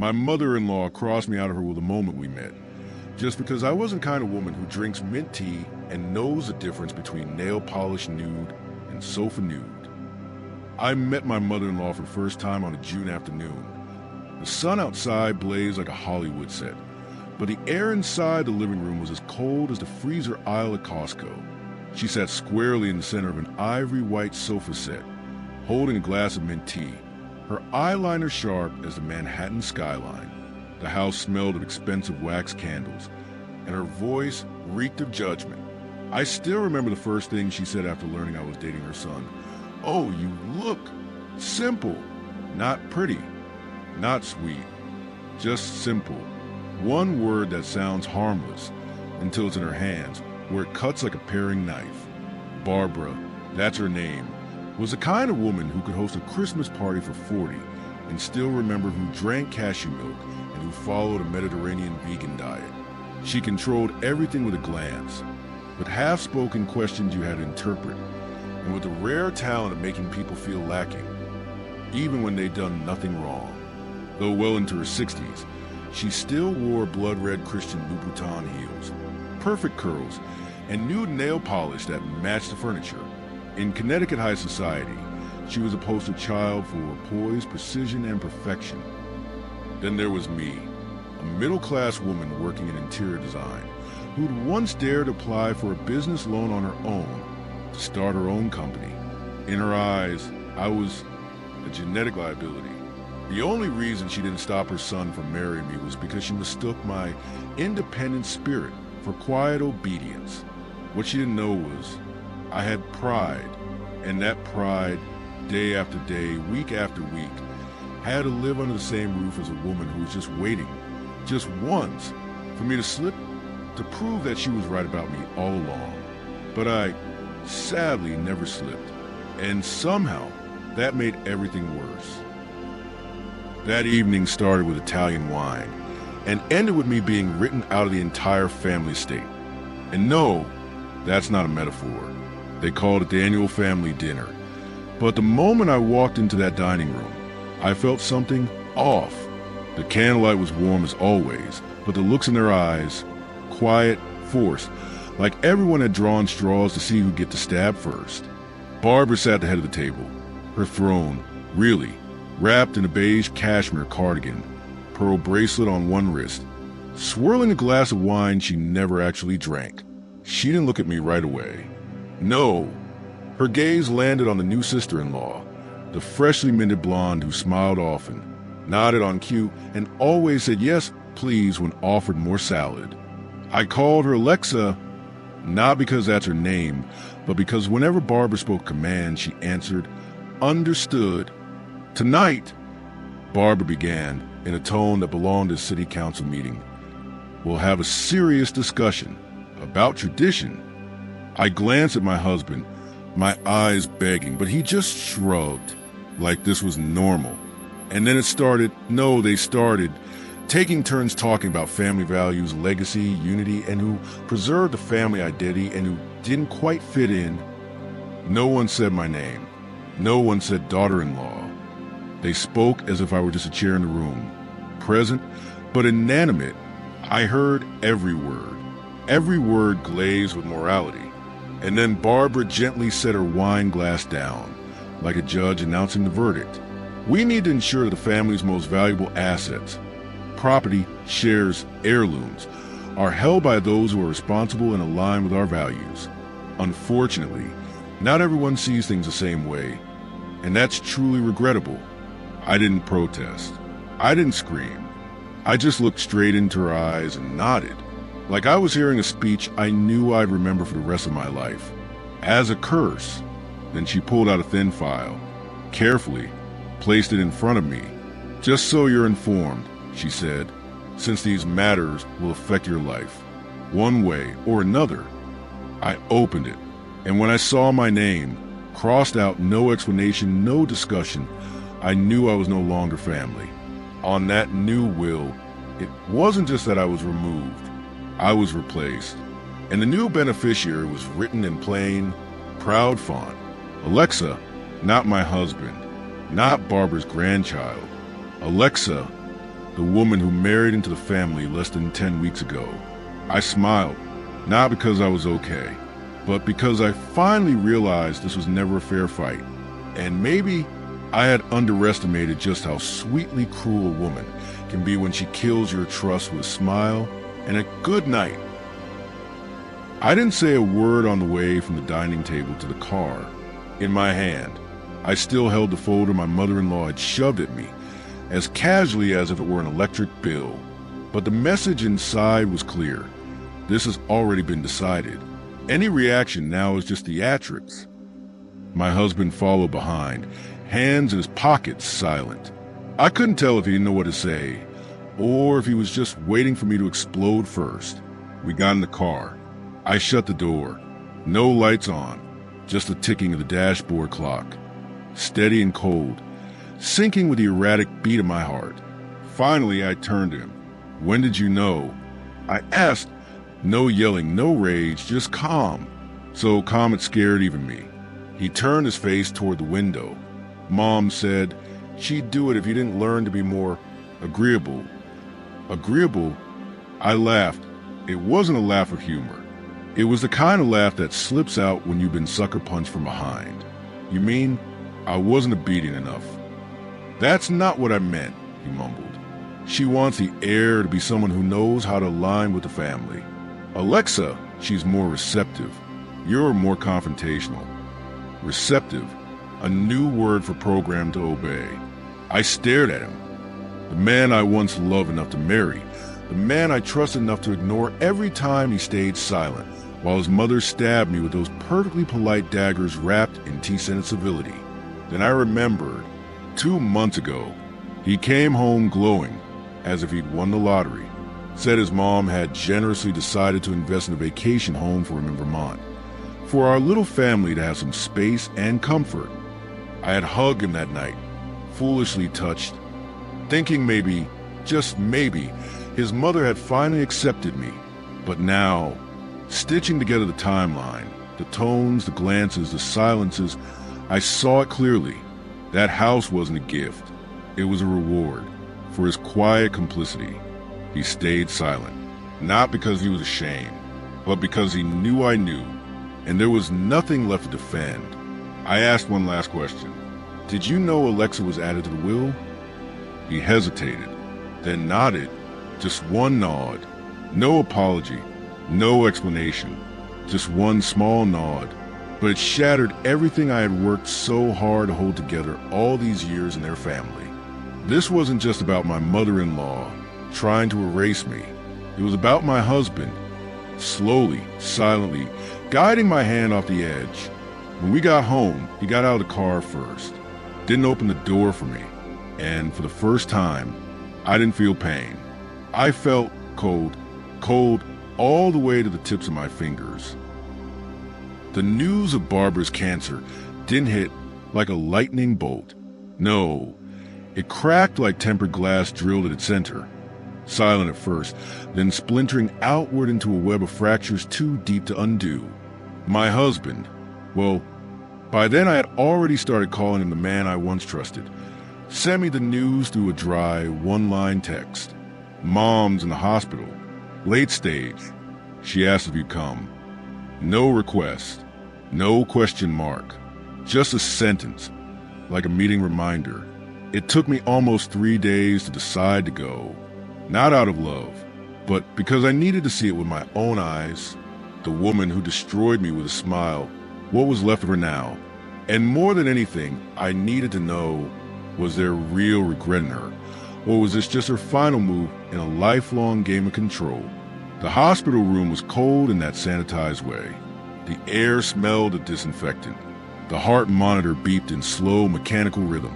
My mother-in-law crossed me out of her with the moment we met, just because I wasn't the kind of woman who drinks mint tea and knows the difference between nail-polish nude and sofa nude. I met my mother-in-law for the first time on a June afternoon. The sun outside blazed like a Hollywood set, but the air inside the living room was as cold as the freezer aisle at Costco. She sat squarely in the center of an ivory white sofa set, holding a glass of mint tea, her eyeliner sharp as the Manhattan skyline. The house smelled of expensive wax candles, and her voice reeked of judgment. I still remember the first thing she said after learning I was dating her son. "Oh, you look simple, not pretty, not sweet, just simple." One word that sounds harmless until it's in her hands, where it cuts like a paring knife. Barbara, that's her name, was the kind of woman who could host a Christmas party for 40 and still remember who drank cashew milk and who followed a Mediterranean vegan diet. She controlled everything with a glance, with half-spoken questions you had to interpret, and with the rare talent of making people feel lacking, even when they'd done nothing wrong. Though well into her 60s, she still wore blood-red Christian Louboutin heels, perfect curls, and nude nail polish that matched the furniture. In Connecticut high society, she was a poster child for poise, precision, and perfection. Then there was me, a middle-class woman working in interior design, who'd once dared apply for a business loan on her own to start her own company. In her eyes, I was a genetic liability. The only reason she didn't stop her son from marrying me was because she mistook my independent spirit for quiet obedience. What she didn't know was I had pride, and that pride, day after day, week after week, had to live under the same roof as a woman who was just waiting, just once, for me to slip, to prove that she was right about me all along. But I sadly never slipped, and somehow that made everything worse. That evening started with Italian wine and ended with me being written out of the entire family estate. And no, that's not a metaphor. They called it the annual family dinner. But the moment I walked into that dining room, I felt something off. The candlelight was warm as always, but the looks in their eyes, quiet, forced, like everyone had drawn straws to see who'd get to stab first. Barbara sat at the head of the table, her throne, really, wrapped in a beige cashmere cardigan, pearl bracelet on one wrist, swirling a glass of wine she never actually drank. She didn't look at me right away. No, her gaze landed on the new sister-in-law, the freshly minted blonde who smiled often, nodded on cue, and always said yes, please when offered more salad. I called her Alexa, not because that's her name, but because whenever Barbara spoke command, she answered, "Understood." "Tonight," Barbara began, in a tone that belonged to a city council meeting, "we'll have a serious discussion about tradition." I glanced at my husband, my eyes begging, but he just shrugged, like this was normal. And then they started taking turns talking about family values, legacy, unity, and who preserved the family identity and who didn't quite fit in. No one said my name. No one said daughter-in-law. They spoke as if I were just a chair in the room, present but inanimate. I heard every word glazed with morality. And then Barbara gently set her wine glass down, like a judge announcing the verdict. "We need to ensure that the family's most valuable assets, property, shares, heirlooms, are held by those who are responsible and aligned with our values. Unfortunately, not everyone sees things the same way, and that's truly regrettable." I didn't protest. I didn't scream. I just looked straight into her eyes and nodded, like I was hearing a speech I knew I'd remember for the rest of my life. As a curse. Then she pulled out a thin file, carefully placed it in front of me. "Just so you're informed," she said, "since these matters will affect your life, one way or another." I opened it, and when I saw my name, crossed out, no explanation, no discussion, I knew I was no longer family. On that new will, it wasn't just that I was removed, I was replaced. And the new beneficiary was written in plain, proud font. Alexa, not my husband, not Barbara's grandchild. Alexa, the woman who married into the family less than 10 weeks ago. I smiled, not because I was okay, but because I finally realized this was never a fair fight. And maybe I had underestimated just how sweetly cruel a woman can be when she kills your trust with a smile and a good night. I didn't say a word on the way from the dining table to the car. In my hand, I still held the folder my mother-in-law had shoved at me, as casually as if it were an electric bill. But the message inside was clear. This has already been decided. Any reaction now is just theatrics. My husband followed behind, hands in his pockets, silent. I couldn't tell if he didn't know what to say, or if he was just waiting for me to explode first. We got in the car. I shut the door. No lights on, just the ticking of the dashboard clock. Steady and cold, syncing with the erratic beat of my heart. Finally, I turned to him. "When did you know?" I asked. No yelling, no rage, just calm. So calm it scared even me. He turned his face toward the window. Mom said she'd do it if you didn't learn to be more agreeable. Agreeable? I laughed. It wasn't a laugh of humor. It was the kind of laugh that slips out when you've been sucker punched from behind. "You mean I wasn't obedient enough?" "That's not what I meant," he mumbled. "She wants the heir to be someone who knows how to align with the family. Alexa, she's more receptive. You're more confrontational." Receptive, a new word for programmed to obey. I stared at him. The man I once loved enough to marry, the man I trusted enough to ignore every time he stayed silent, while his mother stabbed me with those perfectly polite daggers wrapped in tea-scented civility. Then I remembered, 2 months ago, he came home glowing, as if he'd won the lottery. Said his mom had generously decided to invest in a vacation home for him in Vermont, for our little family to have some space and comfort. I had hugged him that night, foolishly touched, thinking maybe, just maybe, his mother had finally accepted me. But now, stitching together the timeline, the tones, the glances, the silences, I saw it clearly. That house wasn't a gift. It was a reward for his quiet complicity. He stayed silent, not because he was ashamed, but because he knew I knew, and there was nothing left to defend. I asked one last question. "Did you know Alexa was added to the will?" He hesitated, then nodded, just one nod. No apology, no explanation, just one small nod. But it shattered everything I had worked so hard to hold together all these years in their family. This wasn't just about my mother-in-law trying to erase me. It was about my husband, slowly, silently, guiding my hand off the edge. When we got home, he got out of the car first, didn't open the door for me, and for the first time, I didn't feel pain. I felt cold, cold all the way to the tips of my fingers. The news of Barbara's cancer didn't hit like a lightning bolt. No, it cracked like tempered glass drilled at its center. Silent at first, then splintering outward into a web of fractures too deep to undo. My husband, well, by then I had already started calling him the man I once trusted, sent me the news through a dry, one-line text. "Mom's in the hospital. Late stage. She asked if you'd come." No request, no question mark, just a sentence, like a meeting reminder. It took me almost 3 days to decide to go. Not out of love, but because I needed to see it with my own eyes. The woman who destroyed me with a smile, what was left of her now? And more than anything, I needed to know, was there real regret in her? Or was this just her final move in a lifelong game of control? The hospital room was cold in that sanitized way. The air smelled of disinfectant. The heart monitor beeped in slow mechanical rhythm,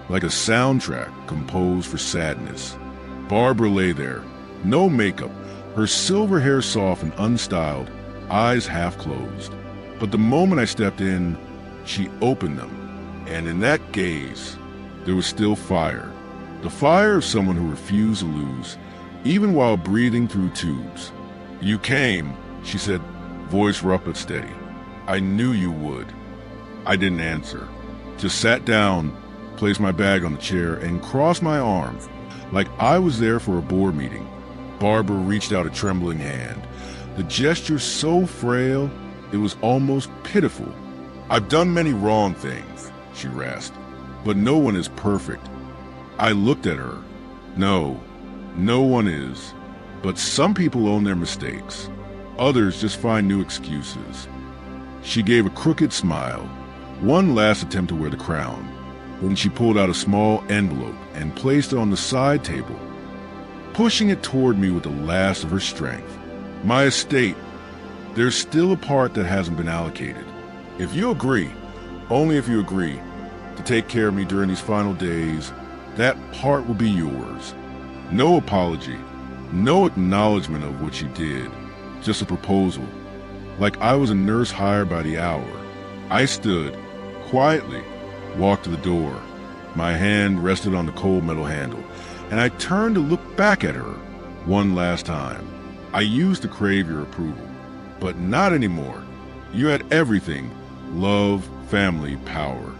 like a soundtrack composed for sadness. Barbara lay there, no makeup, her silver hair soft and unstyled, eyes half closed. But the moment I stepped in, she opened them, and in that gaze, there was still fire. The fire of someone who refused to lose, even while breathing through tubes. "You came," she said, voice rough but steady. "I knew you would." I didn't answer, just sat down, placed my bag on the chair, and crossed my arms. like I was there for a board meeting. Barbara reached out a trembling hand, the gesture so frail it was almost pitiful. "I've done many wrong things," she rasped, "but no one is perfect." I looked at her. No, no one is. But some people own their mistakes. Others just find new excuses. She gave a crooked smile, one last attempt to wear the crown. Then she pulled out a small envelope and placed it on the side table, pushing it toward me with the last of her strength. "My estate. There's still a part that hasn't been allocated. If you agree, only if you agree, to take care of me during these final days, that part will be yours. No apology, no acknowledgement of what you did, just a proposal. Like I was a nurse hired by the hour." I stood, quietly, walked to the door. My hand rested on the cold metal handle, and I turned to look back at her one last time. "I used to crave your approval, but not anymore. You had everything: love, family, power,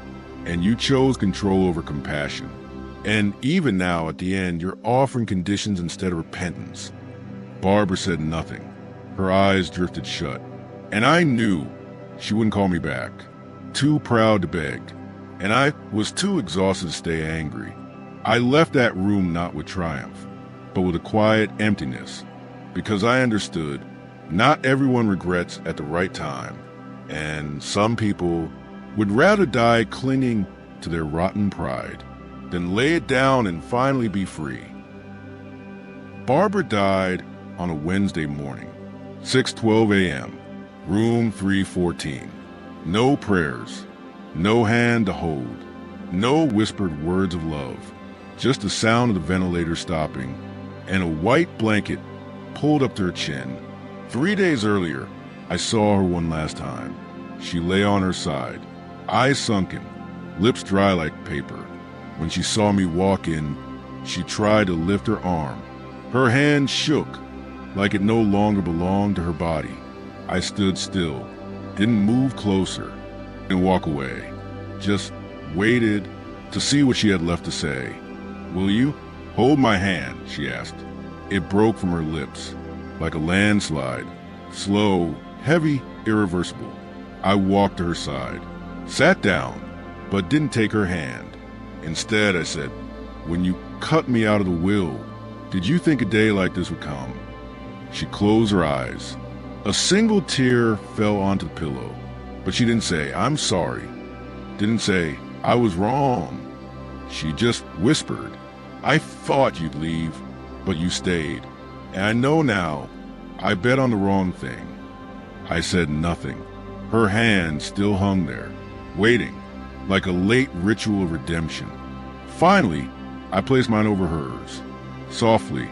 and you chose control over compassion. And even now, at the end, you're offering conditions instead of repentance." Barbara said nothing. Her eyes drifted shut, and I knew she wouldn't call me back. Too proud to beg, and I was too exhausted to stay angry. I left that room not with triumph, but with a quiet emptiness, because I understood not everyone regrets at the right time, and some people would rather die clinging to their rotten pride than lay it down and finally be free. Barbara died on a Wednesday morning, 6:12 a.m., room 314. No prayers, no hand to hold, no whispered words of love, just the sound of the ventilator stopping and a white blanket pulled up to her chin. 3 days earlier, I saw her one last time. She lay on her side, eyes sunken, lips dry like paper. When she saw me walk in, she tried to lift her arm. Her hand shook like it no longer belonged to her body. I stood still, didn't move closer, didn't walk away, just waited to see what she had left to say. "Will you hold my hand?" she asked. It broke from her lips like a landslide, slow, heavy, irreversible. I walked to her side, sat down, but didn't take her hand. Instead, I said, "When you cut me out of the will, did you think a day like this would come?" She closed her eyes. A single tear fell onto the pillow, but she didn't say, "I'm sorry." Didn't say, "I was wrong." She just whispered, "I thought you'd leave, but you stayed. And I know now, I bet on the wrong thing." I said nothing. Her hand still hung there, waiting, like a late ritual of redemption. Finally, I placed mine over hers, softly,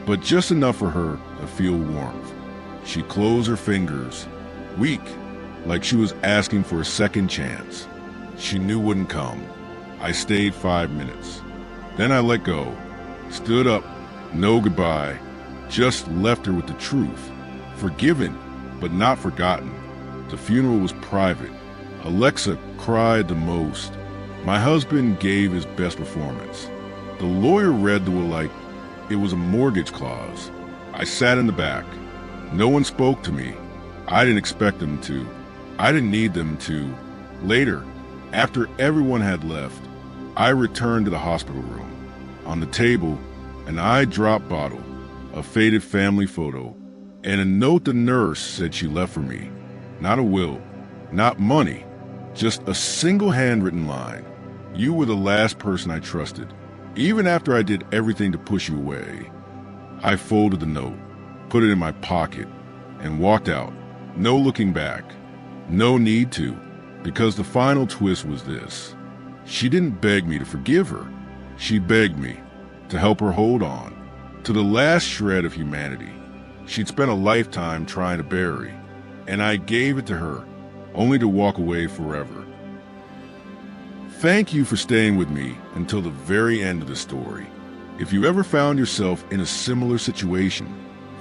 but just enough for her to feel warmth. She closed her fingers, weak, like she was asking for a second chance. She knew wouldn't come. I stayed 5 minutes. Then I let go, stood up, no goodbye, just left her with the truth. Forgiven, but not forgotten. The funeral was private. Alexa cried the most. My husband gave his best performance. The lawyer read the will like it was a mortgage clause. I sat in the back. No one spoke to me. I didn't expect them to. I didn't need them to. Later, after everyone had left, I returned to the hospital room. On the table, an eye drop bottle, a faded family photo, and a note the nurse said she left for me. Not a will, not money, just a single handwritten line. "You were the last person I trusted, even after I did everything to push you away." I folded the note, put it in my pocket, and walked out. No looking back. No need to, because the final twist was this. She didn't beg me to forgive her. She begged me to help her hold on to the last shred of humanity she'd spent a lifetime trying to bury, and I gave it to her, only to walk away forever. Thank you for staying with me until the very end of the story. If you ever found yourself in a similar situation,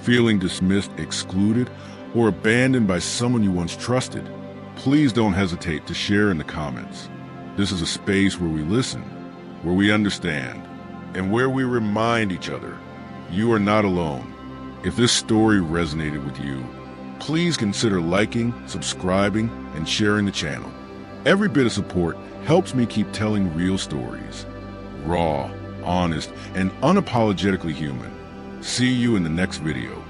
feeling dismissed, excluded, or abandoned by someone you once trusted, please don't hesitate to share in the comments. This is a space where we listen, where we understand, and where we remind each other, you are not alone. If this story resonated with you, please consider liking, subscribing, and sharing the channel. Every bit of support helps me keep telling real stories. Raw, honest, and unapologetically human. See you in the next video.